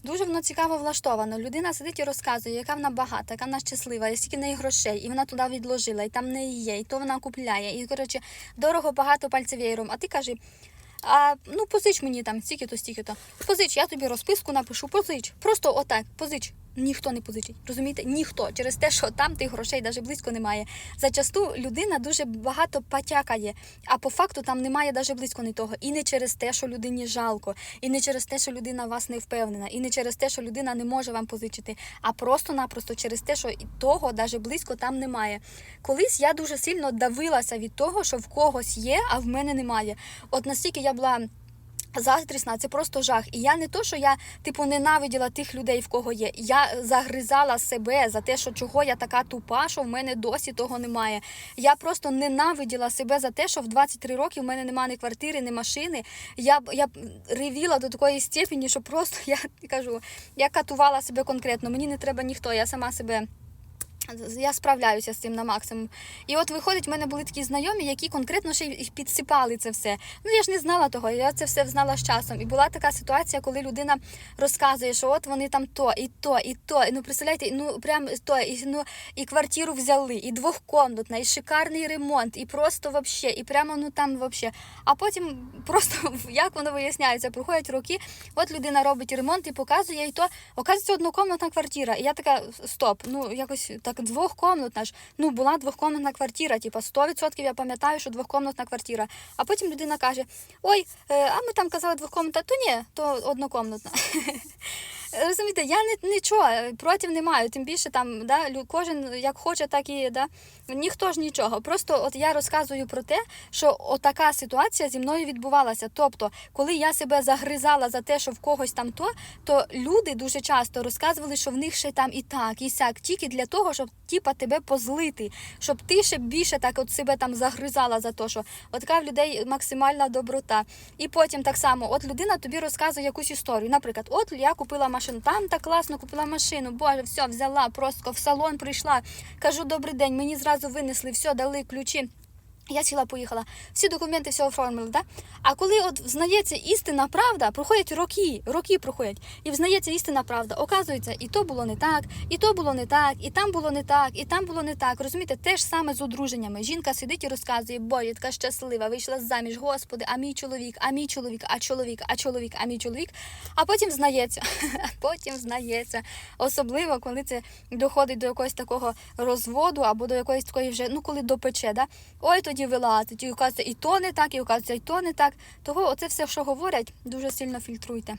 Дуже воно цікаво влаштовано. Людина сидить і розказує, яка вона багата, яка вона щаслива, скільки в неї грошей, і вона туди відложила, і там в неї є, і то вона купляє, і, коротше, дорого, багато пальців веєром. А ти кажи, ну позич мені там стільки-то, стільки-то. Позич, я тобі розписку напишу, позич. Просто отак, позич. Ніхто не позичить, розумієте? Ніхто. Через те, що там тих грошей навіть близько немає. Зачасту людина дуже багато потякає, а по факту там немає навіть близько не того. І не через те, що людині жалко, і не через те, що людина в вас не впевнена, і не через те, що людина не може вам позичити, а просто-напросто через те, що того навіть близько там немає. Колись я дуже сильно давилася від того, що в когось є, а в мене немає. От настільки я була заздрісна, це просто жах. І я не то, що я, ненавиділа тих людей, в кого є. Я загризала себе за те, що чого я така тупа, що в мене досі того немає. Я просто ненавиділа себе за те, що в 23 роки в мене немає ні квартири, ні машини. Я ревіла до такої степені, що просто, я катувала себе конкретно. Мені не треба ніхто, я сама себе... Я справляюся з цим на максимум. І от виходить, в мене були такі знайомі, які конкретно ще й підсипали це все. Ну, я ж не знала того, я це все знала з часом. І була така ситуація, коли людина розказує, що от вони там то, і то, і то. І, ну, представляєте, ну, прям то, і квартиру взяли, і двохкомнатна, і шикарний ремонт, і просто вообще, і прямо, ну, там вообще. А потім просто, як воно виясняється, проходять роки, от людина робить ремонт і показує, і то, оказується, однокомнатна квартира. І я така, стоп, ну, якось так двохкомнатна ж. Ну, була двохкомнатна квартира, 100% я пам'ятаю, що двохкомнатна квартира. А потім людина каже, ой, а ми там казали двохкомнатна, то ні, то однокомнатна. Розумієте, я нічого проти не маю, тим більше там, да, кожен як хоче, так і, да, ніхто ж нічого. Просто от я розказую про те, що отака ситуація зі мною відбувалася. Тобто, коли я себе загризала за те, що в когось там то люди дуже часто розказували, що в них ще там і так, і сяк, тільки для того, щоб тебе позлити, щоб ти ще більше так от себе там загризала за те, що от така в людей максимальна доброта. І потім так само, от людина тобі розказує якусь історію. Наприклад, от я купила машину, там так класно купила машину, боже, все, взяла, просто в салон прийшла, кажу, добрий день, мені зразу винесли, все, дали ключі. Я сіла, поїхала. Всі документи, все оформили, да? А коли от взнається істинна правда, проходять роки проходять, і взнається істинна правда, оказується, і то було не так, і то було не так, і там було не так, і там було не так. Розумієте, те ж саме з одруженнями. Жінка сидить і розказує, боже, така щаслива, вийшла заміж, господи, а мій чоловік, а мій чоловік, а чоловік, а чоловік, а мій чоловік. А потім знається. Особливо, коли це доходить до якогось такого розводу, або до якоїсь такої вже, ну, коли допече, да? Ой, тоді вилазить, і оказується, і то не так, і оказується, і то не так. Того оце все, що говорять, дуже сильно фільтруйте.